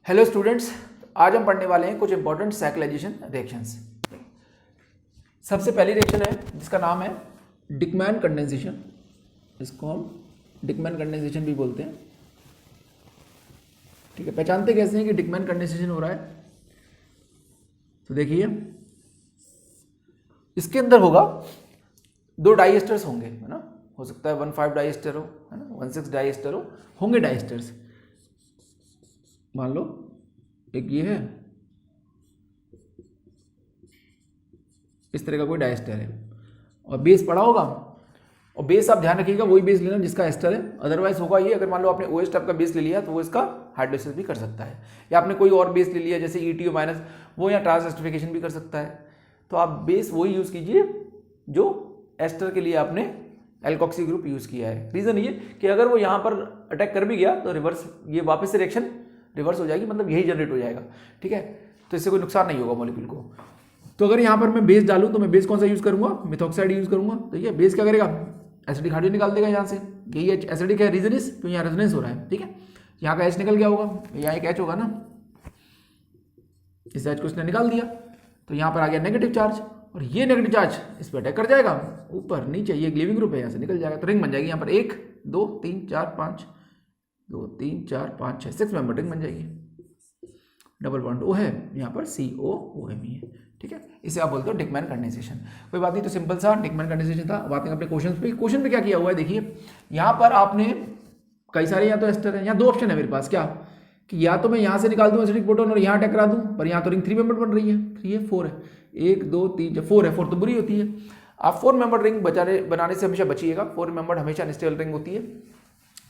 Hello students, आज हम पढ़ने वाले हैं कुछ इंपॉर्टेंट साइक्लाइजेशन रिएक्शंस। सबसे पहली रिएक्शन है जिसका नाम है डिकमैन कंडेंसेशन। इसको हम डिकमैन कंडेंसेशन भी बोलते हैं। ठीक है, पहचानते कैसे हैं कि डिकमैन कंडेंसेशन हो रहा है? तो देखिए, इसके अंदर होगा दो डाइएस्टर्स होंगे, है ना। हो सकता है 1,5 डाइएस्टर हो, है ना, 1,6 डाइएस्टर हो, होंगे डाइएस्टर्स। मान लो एक ये है, इस तरह का कोई डाइएस्टर है और बेस पड़ा होगा। और बेस आप ध्यान रखिएगा वही बेस लेना जिसका एस्टर है, अदरवाइज होगा ये, अगर मान लो आपने OH टाइप का बेस ले लिया तो वो इसका हाइड्रोलिसिस भी कर सकता है, या आपने कोई और बेस ले लिया जैसे ETO माइनस, वो या ट्रांसएस्टरिफिकेशन भी कर सकता है। तो आप बेस वही यूज़ कीजिए जो एस्टर के लिए आपने एल्कोक्सी ग्रुप यूज़ किया है। रीज़न ये कि अगर वो यहाँ पर अटैक कर भी गया तो रिवर्स, ये वापस से रिएक्शन रिवर्स हो जाएगी, मतलब यही जनरेट हो जाएगा। ठीक है, तो इससे कोई नुकसान नहीं होगा मॉलिक्यूल को। तो अगर यहाँ पर मैं बेस डालूँ तो मैं बेस कौन सा यूज़ करूँगा? मिथॉक्साइड यूज़ करूँगा। तो ये बेस क्या करेगा? एसिडिक हाइड्रोजन निकाल देगा यहाँ से, यही एसिडिक है। रीजन इज तो यहाँ रेजोनेंस हो रहा है। ठीक है, यहाँ का H निकल गया होगा, यहाँ एक H होगा ना, इस H को इसने निकाल दिया तो यहाँ पर आ गया नेगेटिव चार्ज, और ये नेगेटिव चार्ज इस पर अटैक कर जाएगा ऊपर नीचे, ये गिविंग ग्रुप है, यहाँ से निकल जाएगा तो रिंग बन जाएगी। यहाँ पर 1 2 3 4 5 2 3 4 5 6 6 मेंबर रिंग बन जाएगी। डबल बॉन्ड O है, यहाँ पर COOMe है। ठीक है, इसे आप बोलते हो डिकमैन कंडेंसेशन। कोई बात नहीं, तो सिंपल सा डिकमैन कंडेंसेशन था। बात अपने क्वेश्चन पे। क्वेश्चन पे क्या किया हुआ है देखिए, यहाँ पर आपने कई सारे या तो एस्टर है, यहाँ दो ऑप्शन है मेरे पास, क्या कि या तो मैं यहाँ से निकाल दूँ एसिडिक प्रोटॉन और यहाँ अटैक करा दूँ, पर यहाँ तो रिंग 3 मेंबर बन रही है, 3 है 4 है, 1 2 3 4 है, 4 तो बुरी होती है। आप 4 मेंबर रिंग बनाने से हमेशा बचिएगा, 4 मेंबर हमेशा अनस्टेबल रिंग होती है,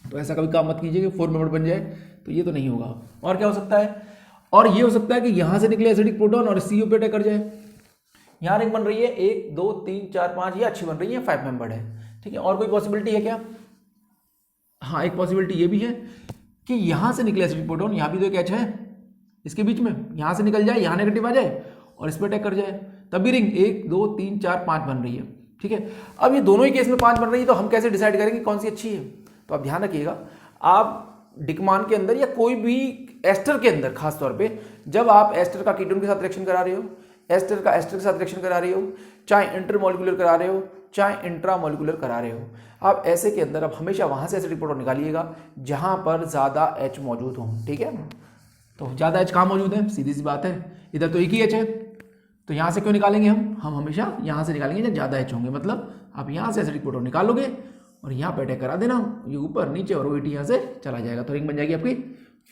तो ऐसा कभी काम मत कीजिए कि 4 मेंबर बन जाए, तो ये तो नहीं होगा। और क्या हो सकता है? और ये हो सकता है कि यहाँ से निकले एसिडिक प्रोटॉन और CO पे अटैक कर जाए। यहाँ रिंग बन रही है 1 2 3 4 5, ये अच्छी बन रही है, 5 मेंबर्ड है। ठीक है, और कोई पॉसिबिलिटी है क्या? हाँ, एक पॉसिबिलिटी ये भी है कि यहाँ से निकले एसिडिक प्रोटॉन, यहाँ भी तो एक H है इसके बीच में, यहाँ से निकल जाए, यहाँ नेगेटिव आ जाए और इस पर अटैक कर जाए, तब भी रिंग 1 2 3 4 5 बन रही है। ठीक है, अब ये दोनों ही केस में 5 बन रही है, तो हम कैसे डिसाइड करेंगे कौन सी अच्छी है? तो आप ध्यान रखिएगा, आप डिकमान के अंदर या कोई भी एस्टर के अंदर, खास तौर पे जब आप एस्टर का कीटोन के साथ रिएक्शन करा रहे हो, एस्टर का एस्टर के साथ रिएक्शन करा रहे हो, चाहे इंटरमोलिकुलर करा रहे हो चाहे इंट्रामोलिकुलर करा रहे हो, आप ऐसे के अंदर आप हमेशा वहां से एसिडिक प्रोटॉन निकालिएगा जहां पर ज्यादा H मौजूद हो। ठीक है, तो ज्यादा H कहाँ मौजूद है? सीधी सी बात है, इधर तो एक ही H है, तो यहाँ से क्यों निकालेंगे हम हमेशा यहाँ से निकालेंगे जब ज्यादा H होंगे। मतलब आप यहाँ से एसिडिक प्रोटॉन निकालोगे और यहाँ पे अटैक करा देना, ये ऊपर नीचे, और OET यहाँ से चला जाएगा, तो रिंग बन जाएगी आपकी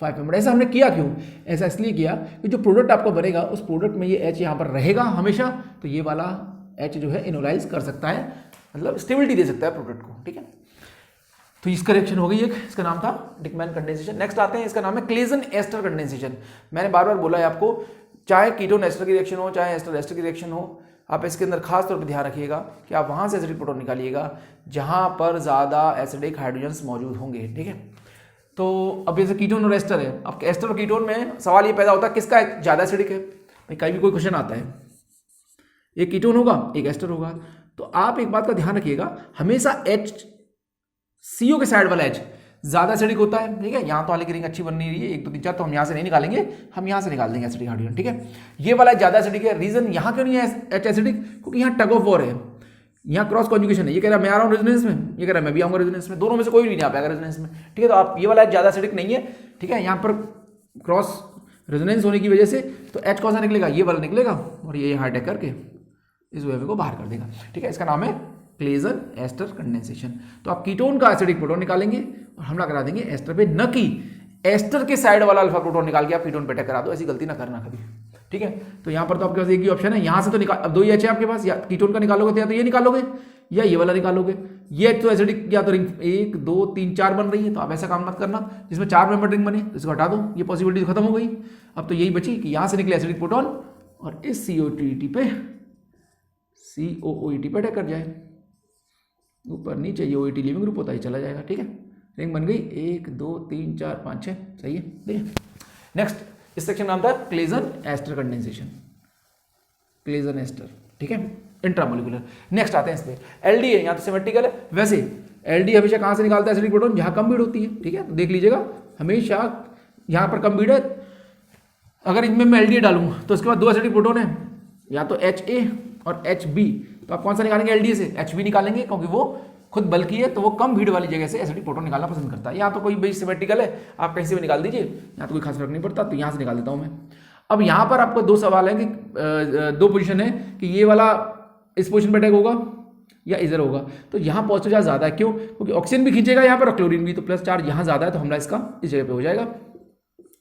5 मेंबर। ऐसा हमने किया क्यों? ऐसा इसलिए किया कि जो प्रोडक्ट आपका बनेगा उस प्रोडक्ट में ये H यहाँ पर रहेगा हमेशा, तो ये वाला H जो है इनोलाइज कर सकता है, मतलब स्टेबिलिटी दे सकता है प्रोडक्ट को। ठीक है, तो इसका रिएक्शन हो गई एक, इसका नाम था डिकमैन कंडेंसेशन। नेक्स्ट आते हैं, इसका नाम है क्लेजन एस्टर कंडेंसेशन। मैंने बार बार बोला है आपको, चाहे कीटोन एस्टर की रिएक्शन हो चाहे एस्टर एस्टर की रिएक्शन हो, आप इसके अंदर खास तौर पर ध्यान रखिएगा कि आप वहां से एसिडिक प्रोटॉन निकालिएगा जहां पर ज्यादा एसिडिक हाइड्रोजन्स मौजूद होंगे। ठीक है, तो अब जैसे कीटोन और एस्टर है, अब एस्टर और कीटोन में सवाल ये पैदा होता है किसका ज्यादा एसिडिक है। भाई कहीं भी कोई क्वेश्चन आता है, एक कीटोन होगा एक एस्टर होगा, तो आप एक बात का ध्यान रखिएगा, हमेशा CO के साइड वाला H ज्यादा एसिडिक होता है। ठीक है, यहाँ तो हालांकि रिंग अच्छी बन नहीं रही है 1 2 3 4, तो हम यहाँ से नहीं निकालेंगे, हम यहाँ से निकाल देंगे एसिडिक हाइड्रोजन। ठीक है, ये वाला ज्यादा एसिडिक है। रीजन यहाँ क्यों नहीं है H एसिडिक? क्योंकि यहाँ टग ऑफ वॉर है, यहाँ क्रॉस कॉन्जुगेशन है, ये कह रहा है मैं आ रहा हूँ रेजोनेंस में, ये कह रहा है मैं भी आऊंगा रेजोनेंस में, दोनों में से कोई भी नहीं आ पाएगा रेजोनेंस में। ठीक है, तो आप ये वाला ज्यादा एसिडिक नहीं है। ठीक है, यहाँ पर क्रॉस रेजोनेंस होने की वजह से तो H कौन सा निकलेगा? ये वाला निकलेगा, और ये हार्ट अटैक करके इस वेव को बाहर कर देगा। ठीक है, इसका नाम है क्लेजन एस्टर कंडेंसेशन। तो आप कीटोन का एसिडिक प्रोटॉन निकालेंगे और हमला करा देंगे एस्टर पे, न कि एस्टर के साइड वाला अल्फा प्रोटॉन निकाल के आप कीटोन पे अटैक करा दो। ऐसी गलती ना करना कभी। ठीक है, तो यहाँ पर तो आपके पास एक ही ऑप्शन है, यहाँ से तो निकाल, अब 2 ही H है आपके पास, या कीटोन का निकालोगे तो या तो ये निकालोगे या ये वाला निकालोगे। ये तो एसिडिक, या तो रिंग 1 2 3 4 बन रही है, तो आप ऐसा काम मत करना जिसमें 4 मेंबर रिंग बने, तो इसको हटा दो, ये पॉसिबिलिटी खत्म हो गई। अब तो यही बची कि यहाँ से निकले एसिडिक प्रोटॉन और इस COOET पे अटैक कर जाए, ऊपर नीचे, ये OET लिविंग ग्रुप होता है, चला जाएगा। ठीक है, रिंग बन गई 1 2 3 4 5 6, सही है। देखिए नेक्स्ट, इस सेक्शन नाम था Claisen ester condensation, Claisen ester. ठीक है, इंट्रामोलिकुलर। नेक्स्ट आते हैं इस पे, LD है, यहाँ तो सिमेट्रिकल है। वैसे LD हमेशा कहाँ से निकालता है एसिडिक प्रोटॉन? जहाँ कम भीड़ होती है। ठीक है, तो देख लीजिएगा हमेशा यहाँ पर कम भीड़ है अगर इनमें मैं एलडीए डालूँ तो इसके बाद दो एसिडिक प्रोटोन है, या तो HA और HB, तो आप कौन सा निकालेंगे एलडीए से? HB निकालेंगे, क्योंकि वो खुद बल्कि है तो वो कम भीड़ वाली जगह से एसिडिक प्रोटोन निकालना पसंद करता है। यहाँ तो कोई बेस सिमेट्रिकल है, आप कहीं से भी निकाल दीजिए, यहाँ तो कोई खास फर्क नहीं पड़ता, तो यहाँ से निकाल देता हूँ मैं। अब यहाँ पर आपको दो सवाल है कि दो पोजीशन है कि ये वाला इस पोजीशन पर अटैक होगा या इधर होगा। तो यहाँ पॉजिटिव चार्ज ज़्यादा है, क्यों? क्योंकि ऑक्सीजन भी खींचेगा यहाँ पर और क्लोरीन भी, तो प्लस चार्ज यहाँ ज़्यादा है, तो हमला इसका इस जगह पे हो जाएगा।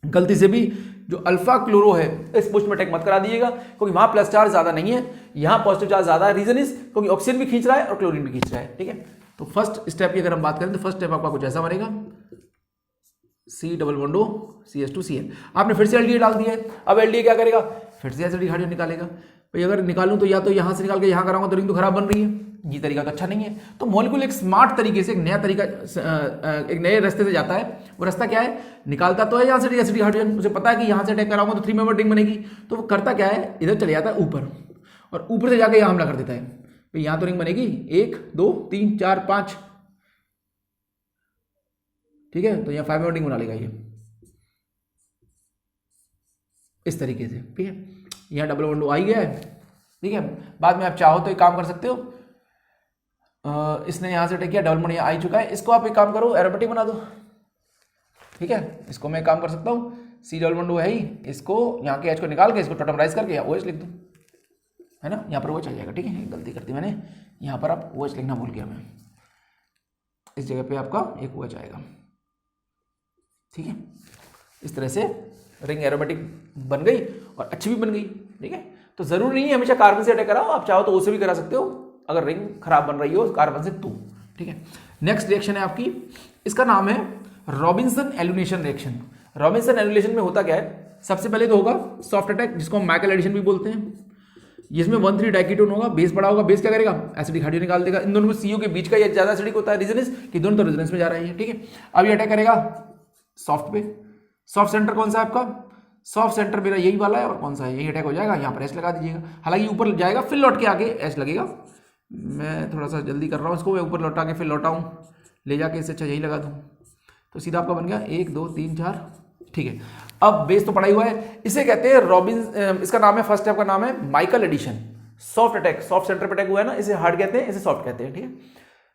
गलती से भी जो अल्फा क्लोरो है इस पोस्ट में अटैक मत करा दीजिएगा, क्योंकि वहाँ प्लस चार्ज ज़्यादा नहीं है, यहाँ पॉजिटिव चार्ज ज़्यादा है। रीजन इज क्योंकि ऑक्सीजन भी खींच रहा है और क्लोरीन भी खींच रहा है, ठीक है। तो फर्स्ट स्टेप की अगर हम बात करें तो फर्स्ट स्टेप आपका कुछ ऐसा बनेगा, C++CH2Cl। आपने फिर से एलडीए डाल दिया है, अब एलडीए क्या करेगा? फिर से एसिडिक हाइड्रोजन निकालेगा। भाई अगर निकालूं तो या तो यहाँ से निकाल के यहाँ कराऊंगा तो रिंग तो खराब बन रही है, ये तरीका तो अच्छा नहीं है। तो मॉलिक्यूल एक स्मार्ट तरीके से, एक नया तरीका, एक नए रास्ते से जाता है। वो रास्ता क्या है? निकालता तो है यहाँ से एसिडिक हाइड्रोजन, उसे पता है कि यहाँ से अटैक कराऊंगा तो 3 मेंबर रिंग बनेगी, तो वो करता क्या है? इधर चले जाता है ऊपर, और ऊपर से जाके यहाँ हमला कर देता है। भाई यहाँ तो रिंग बनेगी 1 2 3 4 5, ठीक है। तो यहाँ 5 मेंबर रिंग बना लेगा ये इस तरीके से, ठीक है। यहाँ डबल बॉन्ड आ ही गया है, ठीक है। बाद में आप चाहो तो एक काम कर सकते हो, इसने यहाँ से अटैक किया, डबल बॉन्ड यहाँ आ ही चुका है, इसको आप एक काम करो एरोमेटिक बना दो, ठीक है। इसको मैं एक काम कर सकता हूँ, C डबल बॉन्ड है ही, इसको यहाँ के H को निकाल के इसको टोटमराइज करके OH लिख दूँ, है ना। यहाँ पर OH आ जाएगा, ठीक है। गलती कर दी मैंने, यहाँ पर आप OH लिखना भूल गया मैं, इस जगह पे आपका एक OH आएगा, ठीक है। इस तरह से रिंग एरोमेटिक बन गई और अच्छी भी बन गई, ठीक है। तो जरूरी नहीं है हमेशा कार्बन से अटैक कराओ, आप चाहो तो उससे भी करा सकते हो अगर रिंग खराब बन रही हो कार्बन से तो, ठीक है। नेक्स्ट रिएक्शन है आपकी, इसका नाम है Robinson elimination reaction. Robinson elimination में होता क्या है? सबसे पहले तो होगा सॉफ्ट अटैक, जिसको हम माइकल एडिशन भी बोलते हैं। जिसमें 1,3 डाइकीटोन होगा, बेस बड़ा होगा, बेस क्या करेगा? एसिडिक हाइड्रोजन निकाल देगा। इन दोनों में CO के बीच का ये ज्यादा एसिडिक होता है, रीजन इज कि दोनों तो रेजोनेंस में जा रहे हैं, ठीक है। अब ये अटैक करेगा सॉफ्ट पे। सॉफ्ट सेंटर कौन सा है आपका? सॉफ्ट सेंटर मेरा यही वाला है, और कौन सा है? यही अटैक हो जाएगा, यहाँ पर H लगा दीजिएगा। हालांकि ऊपर जाएगा फिर लौट के आगे H लगेगा, मैं थोड़ा सा जल्दी कर रहा हूँ इसको, मैं ऊपर लौटा के फिर लौटाऊँ, ले जाके इससे अच्छा यही लगा दूँ, तो सीधा आपका बन गया 1 2 3 4, ठीक है। अब बेस तो पड़ा ही हुआ है, इसे कहते हैं रॉबिन्स, इसका नाम है, फर्स्ट स्टेप का नाम है Michael addition. Soft attack, soft centre पर अटैक हुआ है ना, इसे हार्ड कहते हैं, इसे सॉफ्ट कहते हैं, ठीक है।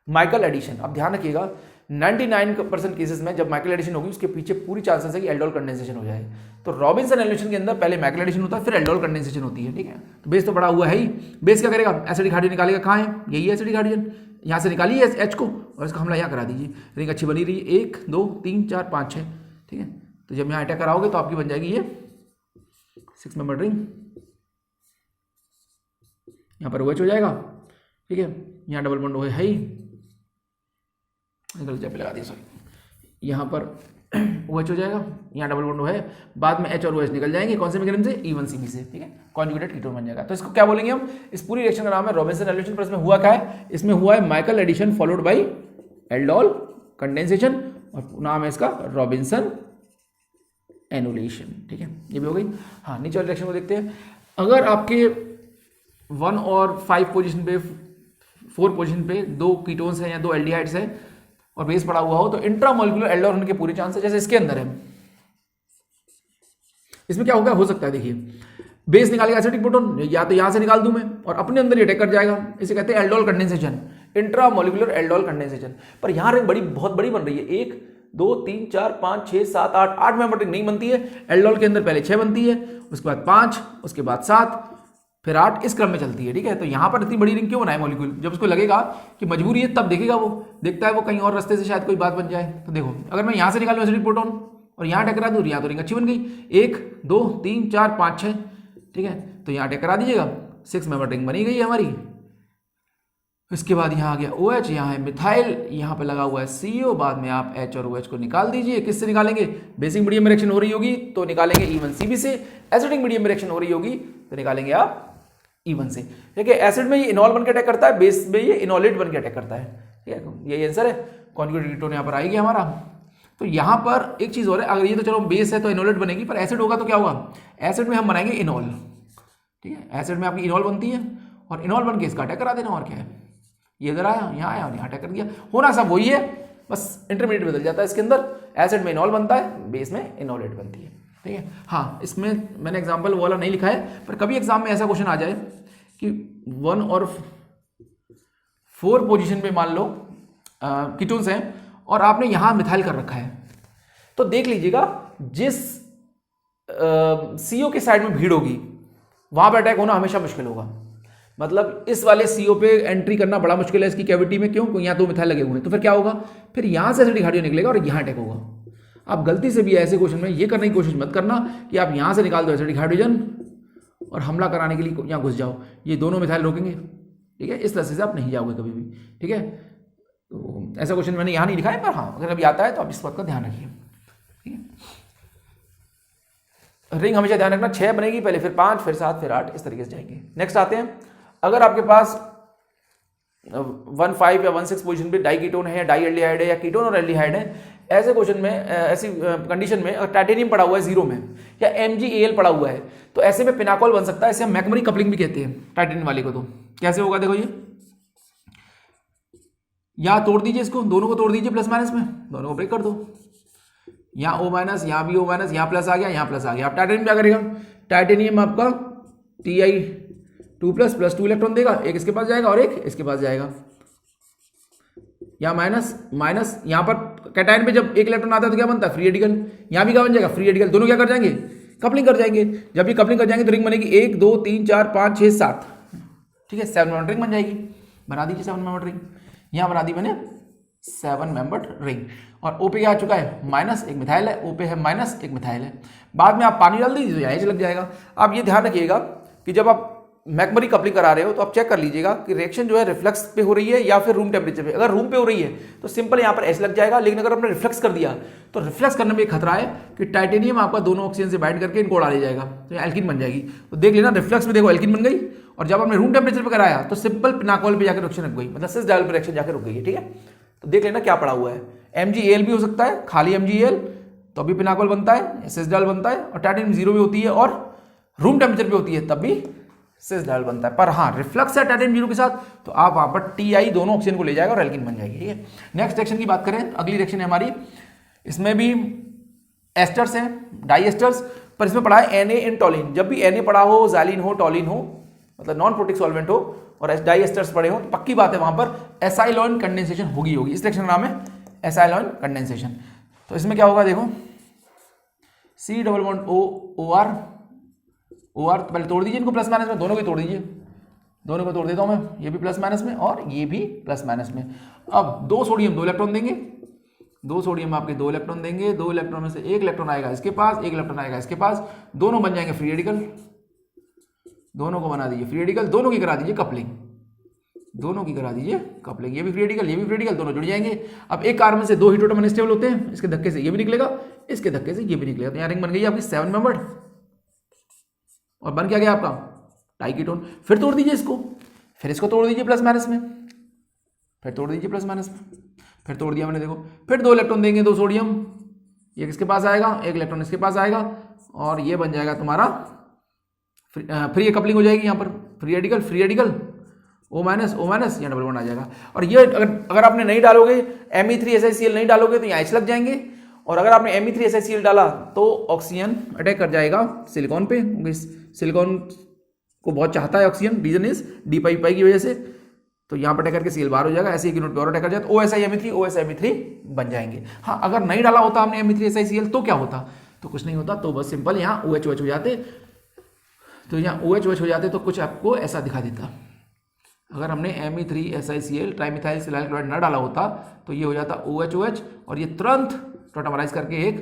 माइकल एडिशन, अब ध्यान रखिएगा 99% केसेस में जब माइकल एडिशन होगी उसके पीछे पूरी चांसेस है कि एल्डोल कंडेंसेशन हो जाए। तो रॉबिन्सन एलिमिनेशन के अंदर पहले माइकल एडिशन होता है, फिर एल्डोल कंडेंसेशन होती है, ठीक है। तो बेस तो बड़ा हुआ है ही, बेस क्या करेगा? एसिडिक हाइड्रोजन निकालेगा, कहाँ है? यही है एसिडिक हाइड्रोजन, यहाँ से निकालिए H को और इसका हमला यहाँ करा दीजिए, रिंग अच्छी बनी रही है, 1 2 3 4 5 6, ठीक है। तो जब यहाँ अटैक कराओगे तो आपकी बन जाएगी ये 6 मेंबर रिंग, यहाँ पर OH हो जाएगा, ठीक है। यहाँ डबल बॉन्ड है ही, गलत जगह पे लगा दिया, सॉरी, यहाँ पर OH हो जाएगा, यहाँ डबल बॉन्ड है, बाद में H और OH निकल जाएंगे, कौन से मैकेनिज्म से? E1CB से, ठीक है। कॉन्जुगेटेड कीटोन बन जाएगा। तो इसको क्या बोलेंगे हम? इस पूरी रिएक्शन का नाम है रॉबिन्सन एलिमिनेशन। पर इसमें हुआ क्या है? इसमें हुआ है Michael addition followed by aldol condensation, और नाम है इसका रॉबिन्सन एनुलेशन, ठीक है। ये भी हो गई। हाँ, नीचे वाले रिएक्शन को देखते हैं। अगर आपके 1 और 5 पोजीशन पे, 4 पोजीशन पे 2 कीटोन्स हैं या 2 एल्डिहाइड्स हैं और बेस पड़ा हुआ हो, तो इंट्रामोलिकुलर एल्डोल होने के पूरे चांस है, जैसे इसके अंदर है। इसमें क्या होगा? हो सकता है, देखिए, बेस निकालेगा एसिडिक प्रोटोन, या तो यहां से निकाल दूं मैं और अपने अंदर ही अटैक कर जाएगा, इसे कहते हैं aldol condensation, intramolecular aldol condensation. पर यहां रिंग बहुत बड़ी बन रही है, 1 2 3 4 5 6 7 8 मेंबर रिंग नहीं बनती है। एल्डोल के अंदर पहले 6 बनती है, उसके बाद 5, उसके बाद 7, फिर 8, इस क्रम में चलती है, ठीक है। तो यहाँ पर इतनी बड़ी रिंग क्यों बनाए मॉलिक्यूल? जब उसको लगेगा कि मजबूरी है तब देखेगा, वो देखता है वो कहीं और रास्ते से शायद कोई बात बन जाए। तो देखो, अगर मैं यहाँ से निकालूँ एसिडिक प्रोटोन और यहाँ टकरा दूँ, यहाँ तो रिंग अच्छी बन गई, 1 2 3 4 5 6, ठीक है। तो यहाँ टकरा दीजिएगा, 6 मेंबर रिंग बनी गई है हमारी। इसके बाद यहाँ आ गया OH, यहाँ है मिथाइल, यहाँ पे लगा हुआ है CO, बाद में आप H और OH को निकाल दीजिए। किससे निकालेंगे? बेसिक मीडियम में रिएक्शन हो रही होगी तो निकालेंगे E1CB से, एसिडिक मीडियम में रिएक्शन हो रही होगी तो निकालेंगे आप E1 से, ठीक है। एसिड में ये इनॉल बन के अटैक करता है, बेस में ये इनोलेट बन के अटैक करता है, ठीक है। ये आंसर है, कॉन्जुगेटेड कीटोन यहाँ पर आएगी हमारा। तो यहाँ पर एक चीज और है, अगर ये तो चलो बेस है तो इनोलेट बनेगी, पर एसिड होगा तो क्या होगा? एसिड में हम बनाएंगे इनॉल, ठीक है। एसिड में आपकी इनॉल बनती है और इनॉल बन के इसका अटैक करा देना, और क्या है, ये इधर आया, यहाँ आया और यहाँ अटैक कर दिया। होना सब वही है, बस इंटरमीडिएट बदल जाता है इसके अंदर। एसिड में इनॉल बनता है, बेस में इनोलेट बनती है। ठीक है। हाँ, इसमें मैंने एग्जाम्पल वाला नहीं लिखा है, पर कभी एग्जाम में ऐसा क्वेश्चन आ जाए कि 1 और 4 पोजीशन पे मान लो कीटोन्स हैं और आपने यहां मिथाइल कर रखा है, तो देख लीजिएगा जिस सीओ के साइड में भीड़ होगी वहां पर अटैक होना हमेशा मुश्किल होगा। मतलब इस वाले सीओ पे एंट्री करना बड़ा मुश्किल है इसकी कैविटी में, क्यों? क्योंकि यहाँ 2 मिथाइल लगे हुए हैं। तो फिर क्या होगा, फिर यहां से एसिडिक हाइड्रोजन निकलेगा और यहां अटैक होगा। आप गलती से भी ऐसे क्वेश्चन में ये करने की कोशिश मत करना कि आप यहां से निकाल दो एसिडिक हाइड्रोजन और हमला कराने के लिए यहां घुस जाओ, ये दोनों मिथाइल रोकेंगे। ठीक है, इस तरह से आप नहीं जाओगे कभी भी। ठीक है, तो ऐसा क्वेश्चन मैंने यहां नहीं लिखा है, पर हाँ अगर अभी आता है तो आप इस बात का ध्यान रखिए। ठीक है, रिंग हमेशा ध्यान रखना 6 बनेगी पहले, फिर 5, फिर 7, फिर 8, इस तरीके से जाएंगे। नेक्स्ट आते हैं, अगर आपके पास 1,5 या 1,6 पोजीशन पे डाई कीटोन है या डाई एल्डिहाइड है या कीटोन और एल्डिहाइड है, ऐसे क्वेश्चन में ऐसी कंडीशन में अगर टाइटेनियम पड़ा हुआ है 0 में या MgAl पड़ा हुआ है तो ऐसे में पिनाकोल बन सकता है। इसे हम मैकमरी कपलिंग भी कहते हैं टाइटेनियम वाले को। तो कैसे होगा देखो, ये यहां तोड़ दीजिए, इसको दोनों को तोड़ दीजिए प्लस माइनस में, दोनों को ब्रेक कर दो। यहाँ O-, यहाँ भी O-, यहाँ प्लस आ गया, यहाँ प्लस आ गया। अब टाइटेनियम क्या करेगा, टाइटेनियम आपका Ti2+ प्लस 2 इलेक्ट्रॉन देगा, एक इसके पास जाएगा और एक इसके पास जाएगा। यहाँ माइनस माइनस, यहाँ पर कैटायन पे जब एक इलेक्ट्रॉन आता है तो क्या बनता है, फ्री रेडिकल। यहाँ भी क्या बन जाएगा, फ्री रेडिकल। दोनों क्या कर जाएंगे, कपलिंग कर जाएंगे। जब ये कपलिंग कर जाएंगे तो रिंग बनेगी 1 2 3 4 5 6 7। ठीक है, 7 मेंबर रिंग बन जाएगी। बना दीजिए 7 मेंबर रिंग, यहाँ बना दी मैंने 7 मेंबर्ड रिंग। और O पे क्या आ चुका है, माइनस, एक मिथाइल है। O पे है माइनस, एक मिथाइल है। बाद में आप पानी डाल दीजिए तो यहाँ लग जाएगा। आप ये ध्यान रखिएगा कि जब आप मैकमरी कपलिंग करा रहे हो तो आप चेक कर लीजिएगा कि रिएक्शन जो है रिफ्लेक्स पे हो रही है या फिर रूम टेम्परेचर पे। अगर रूम पे हो रही है तो सिंपल यहाँ पर एस लग जाएगा, लेकिन अगर आपने रिफ्लेक्स कर दिया तो रिफ्लेक्स करने में एक खतरा है कि टाइटेनियम आपका दोनों ऑक्सीजन से बाइंड करके इनको उड़ा ले जाएगा, तो एल्कीन बन जाएगी। तो देख लेना, रिफ्लेक्स में देखो एल्कीन बन गई, और जब आपने रूम टेम्परेचर पर कराया तो सिंपल पिनाकोल पे जाकर रिएक्शन रुक गई, मतलब सिस डायल पर रिएक्शन जाकर रुक गई है। ठीक है, तो देख लेना क्या पड़ा हुआ है। MgAl भी हो सकता है, खाली MgAl तो भी पिनाकोल बनता है, सिस डायल बनता है। और टाइटेनियम 0 भी होती है और रूम टेम्परेचर पे होती है तब भी सिस डायल बनता है। पर हाँ, रिफ्लक्स है टाइटेनियम 0 के साथ तो आप वहां पर Ti दोनों ऑक्सीजन को ले जाएगा और एल्कीन बन जाएगी। ठीक है, नेक्स्ट रिएक्शन की बात करें, अगली रिएक्शन है हमारी, इसमें भी एस्टर्स हैं, डाई एस्टर्स, पर इसमें पड़ा है Na इन टॉलिन। जब भी Na पड़ा हो, ज़ैलिन हो, टॉलिन हो, मतलब नॉन प्रोटिक सॉल्वेंट हो और डाई एस्टर्स पड़े हो, तो पक्की बात है वहां पर एसाइलॉन कंडेंसेशन होगी। इस रिएक्शन का नाम है एसाइलॉन कंडेंसेशन। तो इसमें क्या होगा देखो, C डबल बॉन्ड OR तो पहले तोड़ दीजिए इनको प्लस माइनस में, दोनों को तोड़ दीजिए, दोनों को तोड़ देता हूं मैं, ये भी प्लस माइनस में और ये भी प्लस माइनस में। अब 2 सोडियम 2 इलेक्ट्रॉन देंगे, 2 सोडियम आपके 2 इलेक्ट्रॉन देंगे, 2 इलेक्ट्रॉन में से 1 इलेक्ट्रॉन आएगा इसके पास, 1 इलेक्ट्रॉन आएगा इसके पास, दोनों बन जाएंगे फ्री रेडिकल। दोनों को बना दीजिए फ्री रेडिकल, दोनों की करा दीजिए कपलिंग, दोनों की करा दीजिए कपलिंग, ये भी फ्री रेडिकल, ये भी फ्री रेडिकल, दोनों जुड़ जाएंगे। अब एक कार्बन से 2 हेटेरोटॉम अनस्टेबल होते हैं, इसके धक्के से ये भी निकलेगा, इसके धक्के से ये भी निकलेगा, तो यहाँ रिंग बन गई आपकी 7 मेंबर्ड। और बन क्या गया आपका डाई कीटोन। फिर तोड़ दीजिए इसको, फिर इसको तोड़ दीजिए प्लस माइनस में, फिर तोड़ दीजिए प्लस माइनस में, फिर तोड़ दिया मैंने देखो। फिर 2 इलेक्ट्रॉन देंगे, 2 सोडियम, एक इसके पास आएगा, 1 इलेक्ट्रॉन इसके पास आएगा, और ये बन जाएगा तुम्हारा फ्री कपलिंग हो जाएगी यहाँ पर, free radical free radical, O-, यहाँ डबल बॉन्ड आ जाएगा। और ये अगर आपने नहीं डालोगे Me3SiCl नहीं डालोगे तो यहाँ H लग जाएंगे, और अगर आपने Me3SiCl डाला तो ऑक्सीजन अटैक कर जाएगा सिलिकॉन पे, क्योंकि सिलिकॉन को बहुत चाहता है ऑक्सीजन, रीजन इज D की वजह से, तो यहाँ पर अटैक करके Cl बाहर हो जाएगा, ऐसे एक यूनिट पे और अटैक कर जाए तो OSiMe3 बन जाएंगे। हाँ, अगर नहीं डाला होता हमने Me3SiCl तो क्या होता, तो कुछ नहीं होता, तो बस सिंपल यहाँ OH हो जाते, तो यहाँ OH हो जाते तो कुछ आपको ऐसा दिखा देता। अगर हमने Me3SiCl ट्राइमिथाइल सिलाइल क्लोराइड न डाला होता तो ये हो जाता OH, और ये तुरंत टोटामराइज करके एक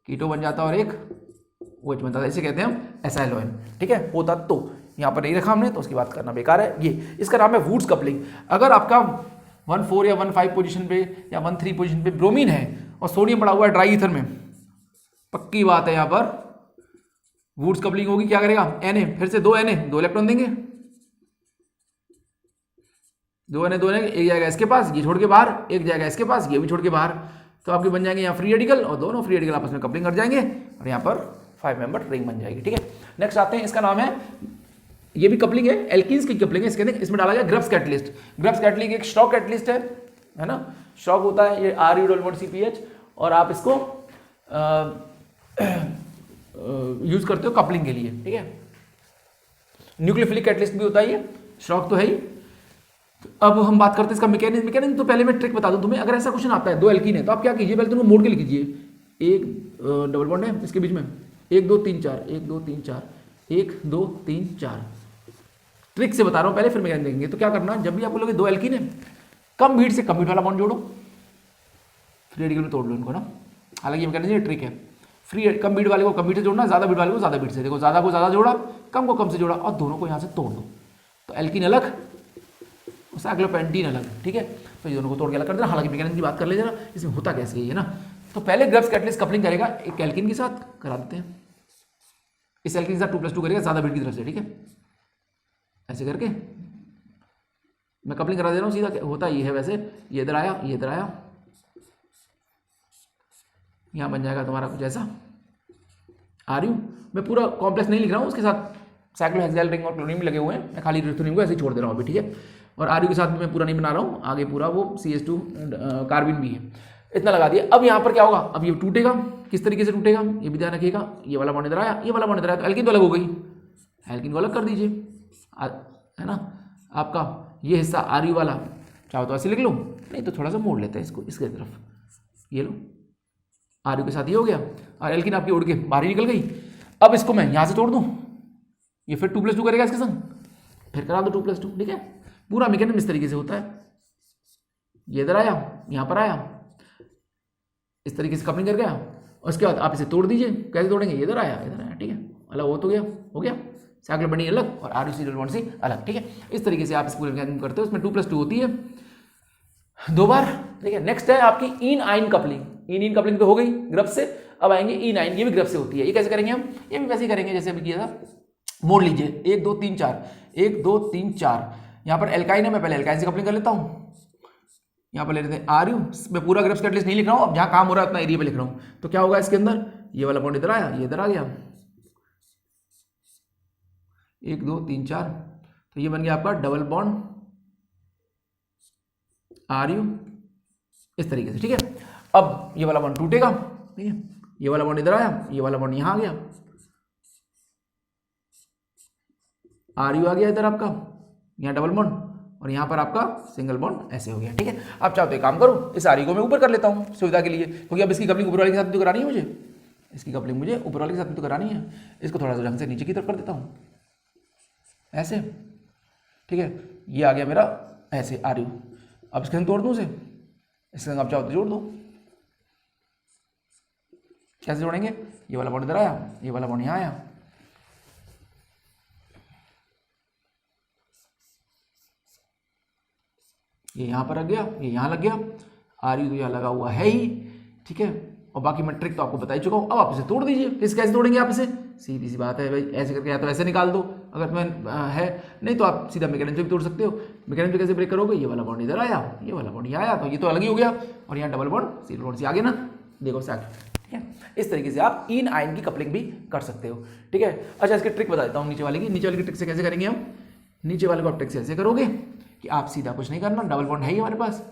कीटो बन जाता और एक OH बनता था, इसे कहते हैं हम एसाइलोइन। ठीक है, होता तो यहाँ पर नहीं रखा हमने, तो उसकी बात करना बेकार है। ये इसका नाम है वुड्स कपलिंग। अगर आपका 1,4 या 1,5 पोजीशन पे या 1,3 पोजीशन पे ब्रोमीन है और सोडियम पड़ा हुआ है ड्राई ईथर में, पक्की बात है यहाँ पर वुड्स कपलिंग होगी। क्या करेगा Na, फिर से 2 Na 2 इलेक्ट्रॉन देंगे, 2 Na 2 Na, एक जाएगा इसके पास, ये छोड़ के बाहर, एक जाएगा इसके पास, ये भी छोड़ के बाहर, तो आपके बन जाएंगे यहाँ फ्री रेडिकल, और दोनों फ्री रेडिकल आपस में कपलिंग कर जाएंगे और यहाँ पर 5 मेंबर रिंग बन जाएगी। ठीक है, नेक्स्ट आते हैं, इसका नाम है, ये भी कपलिंग है, एल्कीन्स की कपलिंग है। इसमें डाला गया ग्रब्स कैटलिस्ट। ग्रब्स कैटलिस्ट एक स्टॉक कैटलिस्ट है ना, स्टॉक होता है ये Ru डबल बॉन्ड CpH, और आप इसको यूज़ करते हो कपलिंग के लिए, ठीक है। न्यूक्लियोफिलिक कैटलिस्ट भी होता है ये, शॉक तो है ही। अब हम बात करते हैं इसका मैकेनिज्म। तो पहले मैं ट्रिक बता दूं तुम्हें, अगर ऐसा क्वेश्चन आता है 2 एल्कीन है तो आप क्या कीजिए, पहले तुम मोड़ के लिख कीजिए। एक डबल बॉन्ड है इसके बीच में, 1 2 3 4, 1 2 3 4, 1 2 3 4। ट्रिक से बता रहा हूँ पहले, फिर मैकेनिज्म देखेंगे। तो क्या करना, जब भी आप बोलोगे 2 एल्कीन है, कम बीट से कम बीट वाला बॉन्ड जोड़ो, फ्री रेडिकल में तोड़ लो इनको ना। हालांकि ये मैकेनिज्म ट्रिक है, कम बीट वाले को कम बीट से जोड़ना, ज़्यादा बीट वाले को ज़्यादा बीट से। देखो ज़्यादा को ज़्यादा जोड़ा, कम को कम से जोड़ा, और दोनों को यहाँ से तोड़ दो। तो एल्कीन अलग, साइक्लोपेंटीन अलग, ठीक है। तो ये दोनों को तोड़ के अलग कर देना। हालांकि मैकेनिज्म की बात कर ले जरा, इसमें होता कैसे है ना। तो पहले ग्रेव्स कैटलिस्ट कपलिंग करेगा एक एल्कीन के साथ, करा देते हैं। इस एल्कीन के साथ 2+2 करेगा ज़्यादा बीट की तरफ से, ठीक है। ऐसे करके मैं कपलिंग करा दे रहा हूँ सीधा। होता ये है वैसे, ये इधर आया, ये इधर आया, यहाँ बन जाएगा तुम्हारा कुछ ऐसा। आ रही हूँ मैं, पूरा कॉम्प्लेक्स नहीं लिख रहा हूँ, उसके साथ साइक्लोहेक्सेल रिंग और क्लोरीन भी लगे हुए हैं। मैं खाली रिथोनियम को ऐसे ही छोड़ दे रहा हूँ अभी, ठीक है। और आर यू के साथ भी मैं पूरा नहीं बना रहा हूँ, आगे पूरा वो CH2 कार्बिन भी है, इतना लगा दिया। अब यहाँ पर क्या होगा, अब ये टूटेगा, किस तरीके से टूटेगा ये भी ध्यान रखिएगा। ये वाला बॉन्ड इधर आया, ये वाला बॉन्ड इधर आया, तो एल्कीन तो अलग हो गई, एल्कीन को अलग कर दीजिए, है ना। आपका ये हिस्सा आर यू वाला, चाहो तो ऐसे लिख लो, नहीं तो थोड़ा सा मोड़ लेते हैं इसको इसके तरफ। ये लो, आर यू के साथ ये हो गया, और एल्कीन आपकी उड़ के बाहर ही निकल गई। अब इसको मैं यहाँ से तोड़ दूँ, ये फिर 2+2 करेगा इसके संग, फिर करा दो 2+2, ठीक है। पूरा मैकेनिज्म इस तरीके से होता है। ये इधर आया, यहाँ पर आया, इस तरीके से कपलिंग कर गया, और उसके बाद आप इसे तोड़ दीजिए। कैसे तोड़ेंगे, ये इधर आया, इधर आया, ठीक है। अलग हो गया साइक्लोपेंटीन अलग और आर यू सीरियल बॉन्ड से अलग, ठीक है। इस तरीके से आप इस पूरे मैकेनिज्म करते हो। इसमें 2+2 होती है 2 बार, ठीक है। नेक्स्ट है आपकी इन आइन कपलिंग। इन कपलिंग तो हो गई ग्रफ से, अब आएंगे इन आइन, ये भी ग्रफ से होती है। ये कैसे करेंगे हम, ये भी वैसे ही करेंगे जैसे अभी किया था। मोड़ लीजिए, 1 2 3 4, 1 2 3 4। यहाँ पर एल्काइन है, मैं पहले एल्काइन से कपलिंग कर लेता हूँ। यहाँ पर ले लेते हैं आर यू। मैं पूरा ग्रेव्स कैटलिस्ट नहीं लिख रहा हूँ, अब जहाँ काम हो रहा है उतना एरिया पे लिख रहा हूँ। तो क्या होगा इसके अंदर, ये वाला बॉन्ड इधर आया, ये इधर आ गया, 1 2 3 4। तो ये बन गया आपका डबल बॉन्ड आर यू, इस तरीके से, ठीक है। अब ये वाला बॉन्ड टूटेगा, ठीक है। ये वाला बॉन्ड इधर आया, ये वाला बॉन्ड यहाँ आ गया, आर यू आ गया इधर आपका, यहाँ डबल बॉन्ड, और यहाँ पर आपका सिंगल बॉन्ड ऐसे हो गया, ठीक है। अब चाहो तो एक काम करो, इस आर यू को मैं ऊपर कर लेता हूँ सुविधा के लिए, क्योंकि अब इसकी कपलिंग ऊपर वाले के साथ तो करानी है मुझे, इसकी कपलिंग मुझे ऊपर वाले के साथ तो करानी है। इसको थोड़ा सा ढंग से नीचे की तरफ कर देता हूँ, ऐसे, ठीक है। ये आ गया मेरा ऐसे आर यू। अब इसके संग तोड़ दूँ इसे, इसके संग आप चाहो तो जोड़ दो। कैसे जोड़ेंगे, ये वाला बॉन्ड इधर आया, ये वाला बॉन्ड यहाँ आया, ये यहाँ पर लग गया, ये यहाँ लग गया, आर यू तो यहाँ लगा हुआ है ही, ठीक है। और बाकी मैं ट्रिक तो आपको बता ही चुका हूँ। अब आप इसे तोड़ दीजिए। इसे कैसे तोड़ेंगे आप, इसे सीधी सी बात है भाई, ऐसे करके या तो ऐसे निकाल दो अगर तुम्हें है, नहीं तो आप सीधा मैकेनिज्म भी तोड़ सकते हो। मैकेनिज्म कैसे ब्रेक करोगे, ये वाला बॉन्ड इधर आया, ये वाला बॉन्ड यहाँ आया, तो ये तो अलग ही हो गया, और यहाँ डबल बॉन्ड सीरियल बॉन्ड से आगे ना, देखो साथ, ठीक है। इस तरीके से आप इन आइन की कपलिंग भी कर सकते हो, ठीक है। अच्छा, इसकी ट्रिक बता देता हूँ नीचे वाले की ट्रिक से कैसे करेंगे हम। नीचे वाले को आप ट्रिक से ऐसे करोगे कि आप सीधा कुछ नहीं करना, डबल बॉन्ड है ही हमारे पास।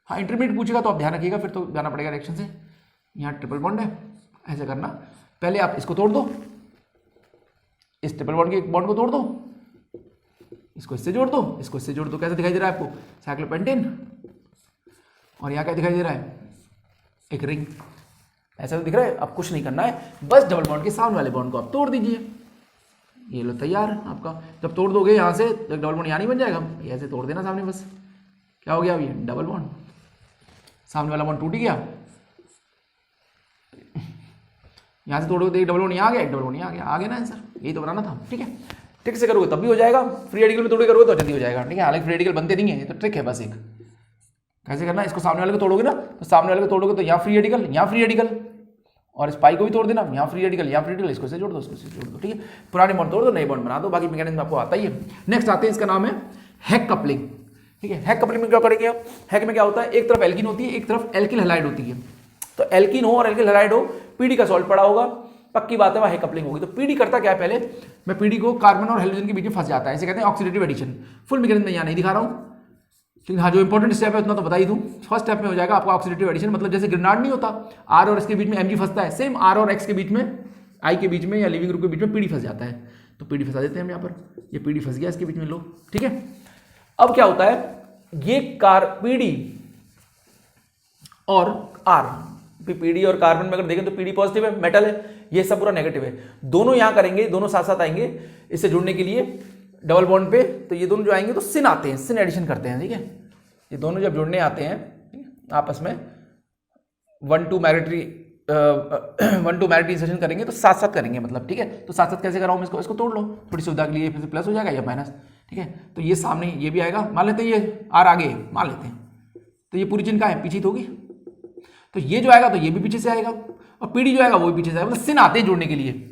हाँ, इंटरमीडिएट पूछेगा तो आप ध्यान रखिएगा, फिर तो जाना पड़ेगा रिएक्शन से। यहाँ ट्रिपल बॉन्ड है, ऐसे करना, पहले आप इसको तोड़ दो, इस ट्रिपल बॉन्ड के बॉन्ड को तोड़ दो, इसको इससे जोड़ दो, इसको इससे जोड़ दो। कैसे दिखाई दे रहा है आपको, साइक्लोपेंटेन, और यहाँ क्या दिखाई दे रहा है, एक रिंग, ऐसा तो दिख रहा है। अब कुछ नहीं करना है, बस डबल बॉन्ड के सामने वाले बॉन्ड को आप तोड़ दीजिए। ये लो तैयार आपका। जब तोड़ दोगे यहाँ से तो डबल बॉन्ड यहाँ नहीं बन जाएगा, ये ऐसे तोड़ देना सामने, बस क्या हो गया, अब ये डबल बॉन्ड, सामने वाला बॉन्ड टूट गया। यहाँ से तोड़ोगे तो एक डबल बॉन्ड यहाँ आ गया, एक डबल बॉन्ड यहाँ आ गया ना आंसर। यही तो बनाना था, ठीक है। ट्रिक से करोगे तब भी हो जाएगा, फ्री रेडिकल में तोड़ोगे करोगे तो जल्दी हो जाएगा, ठीक है। हालांकि फ्री रेडिकल बनते नहीं है, ये तो ट्रिक है बस एक। कैसे करना है, इसको सामने वाले को तोड़ोगे ना, तो सामने वाले को तोड़ोगे तो यहाँ फ्री रेडिकल, यहाँ फ्री रेडिकल, और इस पाई को भी तोड़ देना, यहाँ फ्री रेडिकल, यहाँ फ्री रेडिकल, इसको से जोड़ दो, इसको से जोड़ दो, ठीक है। पुराने बॉन्ड तोड़ दो, नए बॉन्ड बना दो, बाकी मैकेनिज्म आपको आता ही है। नेक्स्ट आते हैं, इसका नाम है हैक कपलिंग, ठीक है। हैक कपलिंग में क्या करेंगे आप, हैक में क्या होता है, एक तरफ एल्कीन होती है, एक तरफ एल्किल हैलाइड होती है। तो एल्कीन हो और एल्किल हैलाइड हो, पीडी का सॉल्ट पड़ा होगा, पक्की बात है वहाँ हैक कपलिंग होगी। तो पीडी करता क्या है, पहले मैं पीडी को कार्बन और हेलोजन के बीच में फंस जाता है, इसे कहते हैं ऑक्सीडेटिव एडिशन। फुल मैकेनिज्म में यहाँ नहीं दिखा रहा हूँ, लेकिन हाँ जो इंपॉर्टेंट स्टेप है उतना तो बता ही दूँ। फर्स्ट स्टेप में हो जाएगा आपका ऑक्सीडेटिव एडिशन, मतलब जैसे ग्रेनाड नहीं होता, आर और एक्स के बीच में एमजी फंसता है, सेम आर और एक्स के बीच में आई के बीच में या लिविंग ग्रुप के बीच में पीडी फंस जाता है, तो पीडी फंसा देते हैं हम यहाँ पर, ये पीडी फंस गया इसके बीच में, लो ठीक है। अब क्या होता है, ये पीडी और आर, पीडी और कार्बन में अगर देखें तो पीडी पॉजिटिव है, मेटल है, ये सब पूरा नेगेटिव है, दोनों यहां करेंगे, दोनों साथ साथ आएंगे इससे जुड़ने के लिए डबल बॉन्ड पे, तो ये दोनों जो आएंगे तो सिन आते हैं, सिन एडिशन करते हैं, ठीक है। ये दोनों जब जुड़ने आते हैं आपस में 1,2 मैग्नेटरी इंसर्शन करेंगे तो साथ साथ करेंगे, मतलब ठीक है। तो साथ साथ कैसे कराऊं इसको, इसको तोड़ लो थोड़ी सुविधा के लिए, फिर से प्लस हो जाएगा या माइनस, ठीक है। तो ये सामने ये भी आएगा, मान लेते हैं ये आर आगे मान लेते हैं, तो ये पूरी चिन्ह का है पीछे तो होगी, तो ये जो आएगा तो ये भी पीछे से आएगा, और पीडी जो आएगा वो भी पीछे से आएगा, मतलब सिन आते हैं जोड़ने के लिए,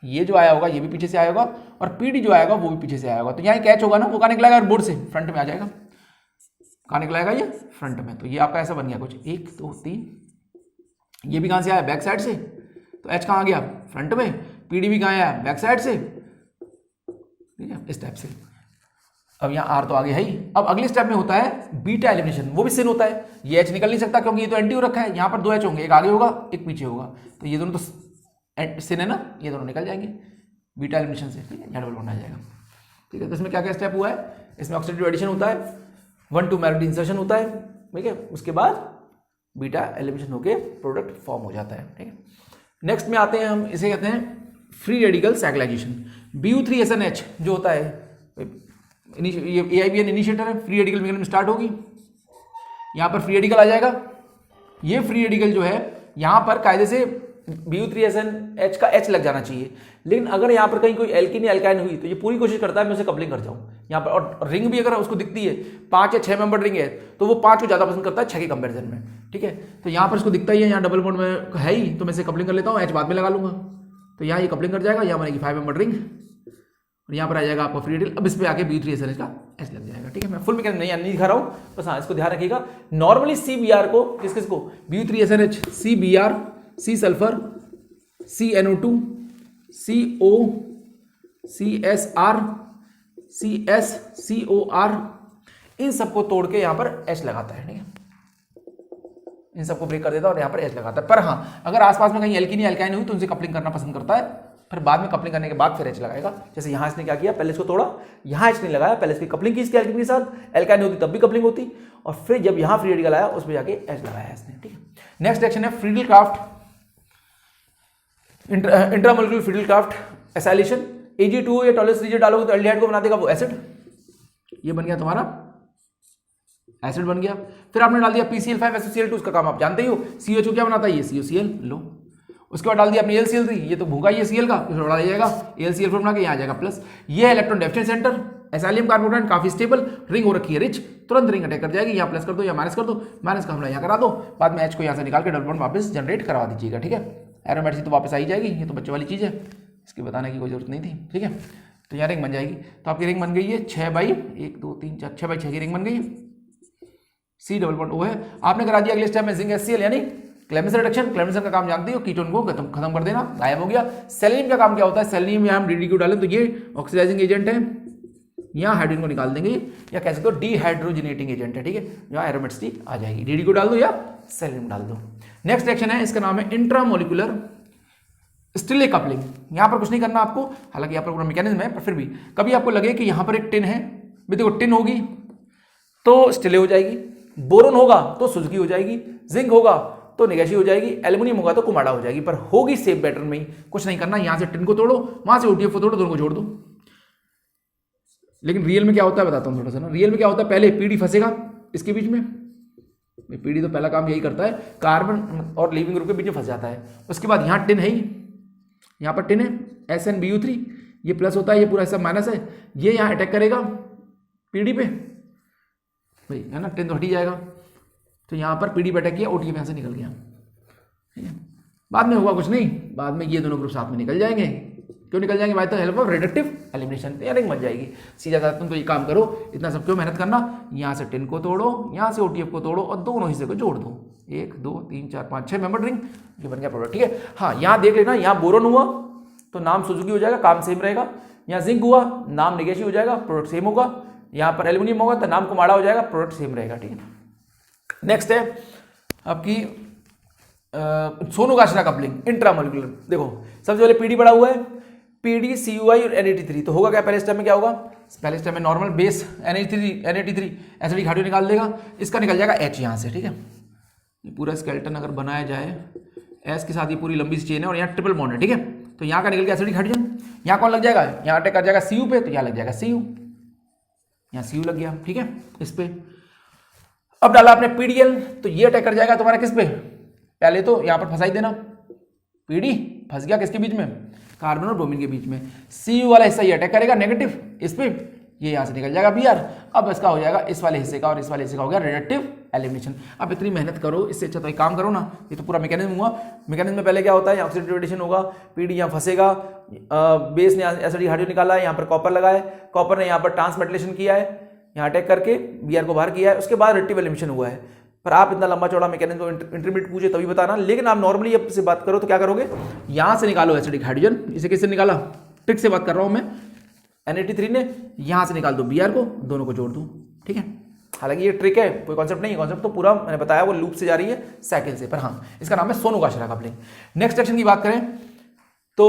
ये जो आया होगा ये भी पीछे से आएगा और पीडी जो आएगा वो भी पीछे से आएगा, तो यहाँ कैच होगा ना, वो कहाँ निकलेगा बोर्ड से फ्रंट में आ जाएगा, कहाँ निकलेगा ये फ्रंट में, तो ये आपका ऐसा बन गया कुछ 1 2 3, ये भी कहाँ से आया बैक साइड से, तो एच कहाँ आ गया फ्रंट में, पीडी भी कहाँ आया बैक साइड से, ठीक है इस टाइप से। अब यहाँ आर तो आगे है ही, अब अगले स्टेप में होता है बीटा एलिमिनेशन, वो भी सिन होता है, ये एच निकल नहीं सकता क्योंकि ये तो एंटी हो रखा है, यहाँ पर 2 एच होंगे, एक आगे होगा एक पीछे होगा, तो ये दोनों तो सिन है ना, ये दोनों निकल जाएंगे बीटा एलिमिनेशन से, ठीक है, यहाँ डबल बॉन्ड आ जाएगा, ठीक है। तो इसमें क्या क्या स्टेप हुआ है, इसमें ऑक्सीडेटिव एडिशन होता है, 1,2 मैग्नेटिक इंसर्शन होता है, ठीक है, उसके बाद बीटा एलिमिनेशन होके प्रोडक्ट फॉर्म हो जाता है, ठीक है। नेक्स्ट में आते हैं हम, इसे कहते हैं फ्री रेडिकल साइक्लाइजेशन, BU3SNH जो होता है, ये AIBN इनिशिएटर है, फ्री रेडिकल मैकेनिज्म स्टार्ट होगी, यहाँ पर फ्री रेडिकल आ जाएगा, ये फ्री रेडिकल जो है यहाँ पर कायदे से BU3SNH का H लग जाना चाहिए, लेकिन अगर यहाँ पर कहीं कोई एल्कीन या एल्काइन हुई तो ये पूरी कोशिश करता है मैं उसे कपलिंग कर जाऊँ यहाँ पर, और रिंग भी अगर उसको दिखती है 5 या 6 मेंबर रिंग है तो वो 5 को ज़्यादा पसंद करता है 6 के कंपेरिजन में, ठीक है। तो यहाँ पर इसको दिखता ही है, यहाँ डबल बॉन्ड में है ही, तो मैं इसे कपलिंग कर लेता हूँ, H बाद में लगा लूंगा, तो यहाँ ये कपलिंग कर जाएगा, यहाँ बनेगी 5 मेंबर रिंग, और यहाँ पर आ जाएगा आपका फ्री रेडिकल, अब इस पे आके BU3SNH का H लग जाएगा, ठीक है। मैं फुल मैकेनिज्म नहीं दिखा रहा हूँ, बस हाँ इसको ध्यान रखिएगा। नॉर्मली CBr को किसको BU3SNH, CBr, C sulphur, CNO2, CO, CSR, CS, COR, इन सबको तोड़ के यहाँ पर H लगाता है, ठीक है, इन सबको ब्रेक कर देता है और यहाँ पर H लगाता है। पर हाँ अगर आसपास में कहीं एल्कीन या एल्काइन हुई तो उनसे कपलिंग करना पसंद करता है, फिर बाद में कपलिंग करने के बाद फिर H लगाएगा। जैसे यहाँ इसने क्या किया, पहले इसको तोड़ा, यहाँ H नहीं लगाया, पहले इसकी कपलिंग की इसके एल्कीन के साथ, एल्काइन होती तब भी कपलिंग होती, और फिर जब यहाँ फ्री रेडिकल आया उस पर जाके H लगाया इसने, ठीक है। नेक्स्ट रिएक्शन है Friedel-Crafts intramolecular Friedel-Crafts acylation, Ag2 या टॉलरेंस रीजन डालोगे तो एल्डिहाइड को बना देगा वो एसिड, ये बन गया तुम्हारा एसिड बन गया। फिर आपने डाल दिया PCl5SOCl2, उसका काम आप जानते ही हो, CH2 क्या बनाता है, ये COCl लो, उसके बाद डाल दिया अपने AlCl3, ये तो भूखा ही है Cl का, इसमें डाल जाएगा AlCl4 बना के यहाँ आ जाएगा प्लस, ये है electron deficient centre, acylium carbonate काफी स्टेबल, रिंग हो रखी है रिच, तुरंत रिंग अटैक कर जाएगी, यहाँ प्लस कर दो या माइनस कर दो, माइनस का हमला यहाँ करा दो, बाद में H को यहाँ से निकाल के डबल बॉन्ड वापस जनरेट करवा दीजिएगा, ठीक है। एरोमेटिक तो वापस आ ही जाएगी, ये तो बच्चे वाली चीज़ है, इसकी बताने की कोई जरूरत नहीं थी, ठीक है। तो यहाँ रिंग बन जाएगी, तो आपकी रिंग बन गई है 6/1 की रिंग बन गई है, C डबल बॉन्ड O है। आपने करा दिया अगले स्टेप में जिंक HCl यानी क्लेमेंस रिडक्शन, क्लेमेंस का काम जानती हो, कीटोन को खत्म कर देना, गायब हो गया। सेलेनियम का काम क्या होता है, सेलेनियम में हम DDQ डालें तो ये ऑक्सीडाइजिंग एजेंट है, यहाँ हाइड्रोजन को निकाल देंगे, या कह सकते हो डिहाइड्रोजनेटिंग एजेंट है, ठीक है, यहाँ एरोमेटिसिटी आ जाएगी, DDQ डाल दो या सेलेनियम डाल दो। नेक्स्ट रिएक्शन है, इसका नाम है इंट्रामोलिकुलर स्टिले कपलिंग। यहाँ पर कुछ नहीं करना आपको, हालांकि यहाँ पर पूरा मैकेनिज्म है, पर फिर भी कभी आपको लगे कि यहाँ पर एक टिन है, देखो टिन होगी तो स्टिले हो जाएगी, बोरोन होगा तो सुजुकी हो जाएगी, जिंक होगा तो निगेशी हो जाएगी, एल्युमिनियम होगा तो कुमाडा हो जाएगी, पर होगी सेम पैटर्न में ही। कुछ नहीं करना, यहाँ से टिन को तोड़ो, वहां से OTF को तोड़ो, दोनों को जोड़ दो। लेकिन रियल में क्या होता है बताता हूँ थोड़ा सा ना। रियल में क्या होता है, पहले पीडी फंसेगा इसके बीच में, पीडी तो पहला काम यही करता है, कार्बन और लिविंग ग्रुप के बीच में फंस जाता है। उसके बाद यहाँ टिन है ही, यहाँ पर टिन है SnBu3, ये प्लस होता है, ये पूरा सब माइनस है, ये यहाँ अटैक करेगा पीडी पे भाई, है ना, टिन तो हटी जाएगा, तो यहाँ पर पीडी पे अटैक किया, OTF यहाँ से निकल गया, ठीक है। बाद में हुआ कुछ नहीं, बाद में ये दोनों ग्रुप साथ में निकल जाएंगे। क्यों निकल जाएंगे, by the help of reductive elimination, ring बन जाएगी। सीधा साधा तुम तो ये काम करो, इतना सब क्यों मेहनत करना, यहाँ से टिन को तोड़ो, यहाँ से OTF को तोड़ो और दोनों हिस्से को जोड़ दो, 1 2 3 4 5 6 मेंबर रिंग, ये बन गया प्रोडक्ट, ठीक है। हाँ यहाँ देख लेना, यहाँ बोरोन हुआ तो नाम सुजुकी हो जाएगा, काम सेम रहेगा, यहाँ जिंक हुआ नाम निगेशी हो जाएगा, प्रोडक्ट सेम होगा, यहाँ पर एल्यूमिनियम होगा तो नाम कुमाडा हो जाएगा, प्रोडक्ट सेम रहेगा, ठीक है। नेक्स्ट है आपकी सोनोगाशिरा कपलिंग इंट्रामोलिकुलर। देखो सबसे पहले पीडी पड़ा हुआ है, पीडी CUI और NAD3, तो होगा क्या पहले स्टेप में, क्या होगा पहले स्टेप में normal base NAD3 acidic hydrogen निकाल देगा, इसका निकल जाएगा H यहाँ से, ठीक है। ये पूरा स्केलेटन अगर बनाया जाए S के साथ, ये पूरी लंबी सी चेन है और यहाँ ट्रिपल बॉन्ड है, ठीक है। तो यहाँ का निकल गया एसिडिक हाइड्रोजन, यहाँ कौन लग जाएगा, यहाँ अटैक कर जाएगा Cu पे, तो यहाँ लग जाएगा Cu, यहाँ Cu लग गया, ठीक है इस पे। अब डाला आपने PDL, तो ये अटैक कर जाएगा तुम्हारा किस पे, पहले तो यहाँ पर फंसाई देना, PD फंस गया किसके बीच में, कार्बन और ब्रोमीन के बीच में। Cu वाला हिस्सा ये अटैक करेगा नेगेटिव इस पे, ये यहाँ से निकल जाएगा Br। अब इसका हो जाएगा इस वाले हिस्से का और इस वाले हिस्से का हो गया रिडक्टिव एलिमिनेशन। अब इतनी मेहनत करो, इससे अच्छा तो एक काम करो ना, ये तो पूरा मैकेनिज्म हुआ। मैकेनिज्म में पहले क्या होता है, ऑक्सीडेटिव रेडिएशन होगा, PD यहाँ फंसेगा, बेस ने एसिडिक हाइड्रोजन निकाला है, यहाँ पर कॉपर लगा है, कॉपर ने यहाँ पर ट्रांसमेटिलेशन किया है, यहाँ अटैक करके Br को बाहर किया है, उसके बाद रिडक्टिव एलिमिनेशन हुआ है। पर आप इतना लंबा चौड़ा मैकेनिज्म इंटरमीडिएट पूछे तभी बताना, लेकिन आप नॉर्मली अब से बात करो तो क्या करोगे, यहाँ से निकालो एसिडिक हाइड्रोजन, इसे किससे निकाला, ट्रिक से बात कर रहा हूँ मैं, NAD3 ने, यहाँ से निकाल दो Br को, दोनों को जोड़ दूँ, ठीक है। हालांकि ये ट्रिक है, कोई कॉन्सेप्ट नहीं है, कॉन्सेप्ट तो पूरा मैंने बताया वो लूप से जा रही है साइकिल से, पर हाँ इसका नाम है सोनोगाशिरा कपलिंग। नेक्स्ट एक्शन की बात करें तो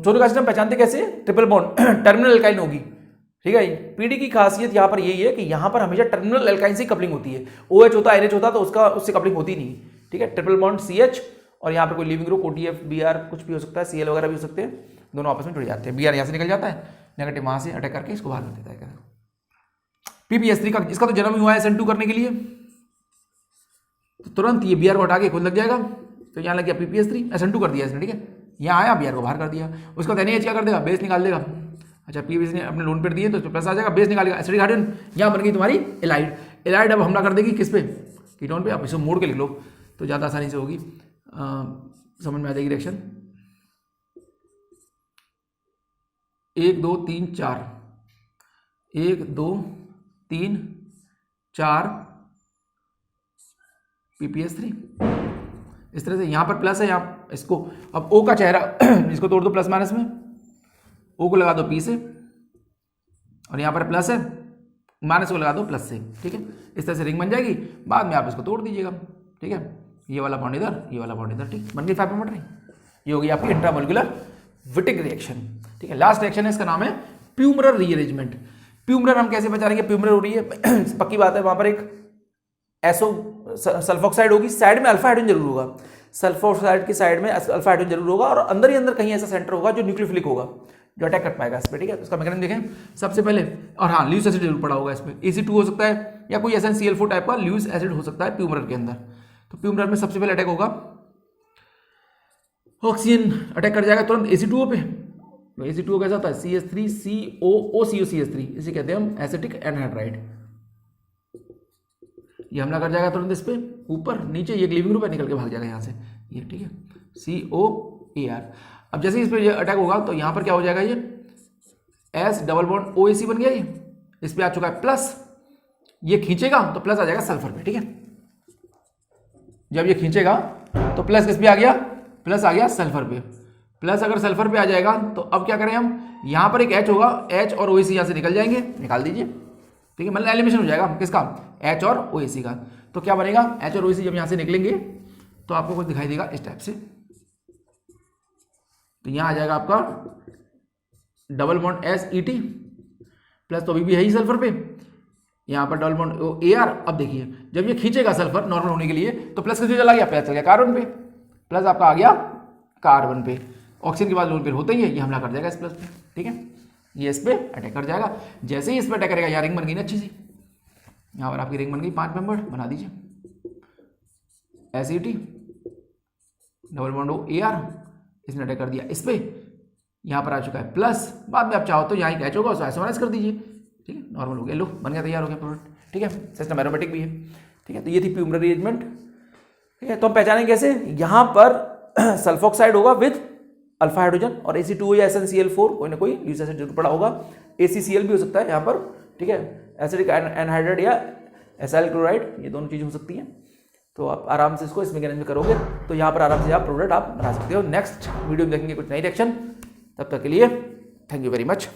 सोनोगाशिरा हम पहचानते कैसे, ट्रिपल बॉन्ड टर्मिनल एल्काइन होगी, ठीक है। पीडी की खासियत यहाँ पर यही है कि यहाँ पर हमेशा टर्मिनल एल्काइन से कपलिंग होती है, OH होता है NH होता तो उसका उससे कपलिंग होती नहीं, ठीक है। ट्रिपल बॉन्ड CH और यहाँ पर कोई लिविंग ग्रुप OTF Br कुछ भी हो सकता है, Cl वगैरह भी हो सकते हैं, दोनों आपस में जुड़ जाते हैं। Br यहाँ से निकल जाता है, नेगेटिव वहाँ से अटैक करके इसको बाहर कर देता है। PPS3 का इसका तो जन्म हुआ है SN2 करने के लिए, तो तुरंत ये Br को हटा के खुद लग जाएगा, तो यहाँ लग गया PPS3, SN2 कर दिया इसने, ठीक है। यहाँ आया Br को बाहर कर दिया, उसका NaH क्या कर देगा, बेस निकाल देगा। अच्छा PPS ने अपने लोन पेड़ दिए तो प्लस आ जाएगा, बेस निकालेगा, एसिडिक हाइड्रोजन, यहाँ बन गई तुम्हारी एलाइड। एलाइड अब हमला कर देगी किस पे, कीटोन पे। आप इसे मोड़ के लिख लो तो ज़्यादा आसानी से होगी, समझ में आ जाएगी रिएक्शन। 1 2 3 4, 1 2 3 4 PPS3, इस तरह से यहाँ पर प्लस है, यहाँ इसको अब O का चेहरा इसको तोड़ दो प्लस माइनस में, O को लगा दो P से, और यहाँ पर प्लस है, माइनस को लगा दो प्लस से, ठीक है। इस तरह से रिंग बन जाएगी, बाद में आप इसको तोड़ दीजिएगा, ठीक है। ये वाला बॉन्ड इधर, ये वाला बॉन्ड इधर, ठीक, बन गई 5 रिंग। ये होगी आपकी इंट्रामोलिकुलर विटिक रिएक्शन, ठीक है। लास्ट रिएक्शन है, इसका नाम है प्यूमरर रीअरेंजमेंट। प्यूमरर हम कैसे पहचानेंगे, प्यूमरर हो रही है पक्की बात है, वहां पर एक एसो सल्फोक्साइड होगी, साइड में अल्फा हाइड्रोजन जरूर होगा, सल्फोक्साइड की साइड में अल्फा हाइड्रोजन जरूर होगा, और अंदर ही अंदर कहीं ऐसा सेंटर होगा जो न्यूक्लियोफिलिक होगा, जो अटैक कर पाएगा इस पर, ठीक है। तो इसका मैकेनिज्म देखें सबसे पहले, और हाँ ल्यूइस एसिड जरूर पड़ा होगा इसमें, AC2 हो सकता है या कोई SnCl4 टाइप का ल्यूइस एसिड हो सकता है प्यूमरर के अंदर। तो प्यूमरर में सबसे पहले अटैक होगा, ऑक्सीजन अटैक कर जाएगा तुरंत AC2O पे। तो AC2O कैसा होता है, CH3COOCOCH3, इसे कहते हैं हम एसिटिक एनहाइड्राइड। ये हमला कर जाएगा तुरंत इस पे, ऊपर नीचे, ये लिविंग ग्रुप है, निकल के भाग जाएगा यहाँ से, ये ठीक है, COAR। अब जैसे इस पे ये अटैक होगा तो यहाँ पर क्या हो जाएगा, ये S डबल बॉन्ड OAC बन गया, ये इस पे आ चुका है प्लस, ये खींचेगा तो प्लस आ जाएगा सल्फर पे, ठीक है। जब ये खींचेगा तो प्लस किस पे आ गया, प्लस आ गया सल्फर पे। प्लस अगर सल्फर पे आ जाएगा तो अब क्या करें हम, यहाँ पर एक H होगा, H और OAC यहाँ से निकल जाएंगे, निकाल दीजिए, ठीक है। मतलब एलिमिनेशन हो जाएगा किसका, H और OAC का। तो क्या बनेगा, H और OAC जब यहाँ से निकलेंगे तो आपको कुछ दिखाई देगा इस टाइप से। तो यहाँ आ जाएगा आपका डबल बॉन्ड SET प्लस, तो अभी भी है ही सल्फर पे, यहाँ पर डबल बॉन्ड AR। अब देखिए जब ये खींचेगा सल्फर नॉर्मल होने के लिए तो प्लस किस पे चला गया, प्लस चल गया कार्बन पे, प्लस आपका आ गया कार्बन पे। ऑक्सीजन के बाद लोन पेयर होता ही है, ये हमला कर जाएगा इस प्लस पे, ठीक है। ये इस पे अटैक कर जाएगा, जैसे ही इस पे अटैक करेगा, यहाँ रिंग बन गई ना अच्छी सी, यहाँ पर आपकी रिंग बन गई, 5 मेंबर बना दीजिए, SET डबल बॉन्ड AR, इसने अटैक कर दिया इस पे, यहाँ पर आ चुका है प्लस, बाद में आप चाहो तो यहाँ ही कैच होगा, उसको आइसोमराइज कर दीजिए, ठीक है, नॉर्मल हो गया, लो बन गया, तैयार हो गया प्रोडक्ट, ठीक है। सिस्टम एरोमेटिक भी है, ठीक है। तो ये थी प्यूमरर रीअरेंजमेंट, ठीक है। तो हम पहचानेंगे कैसे, यहाँ पर सल्फोक्साइड होगा विद अल्फा हाइड्रोजन, और AC2O या SnCl4 कोई ना कोई ल्यूइस एसिड जरूर पड़ा होगा, ACCl भी हो सकता है यहाँ पर, ठीक है, एसिडिक एनहाइड्राइड या एसाइल क्लोराइड, ये दोनों चीज़ें हो सकती हैं। तो आप आराम से इसको इस मैकेनिज्म में करोगे तो यहाँ पर आराम से आप प्रोडक्ट आप बना सकते हो। नेक्स्ट वीडियो में देखेंगे कुछ नई रिएक्शन, तब तक के लिए थैंक यू वेरी मच।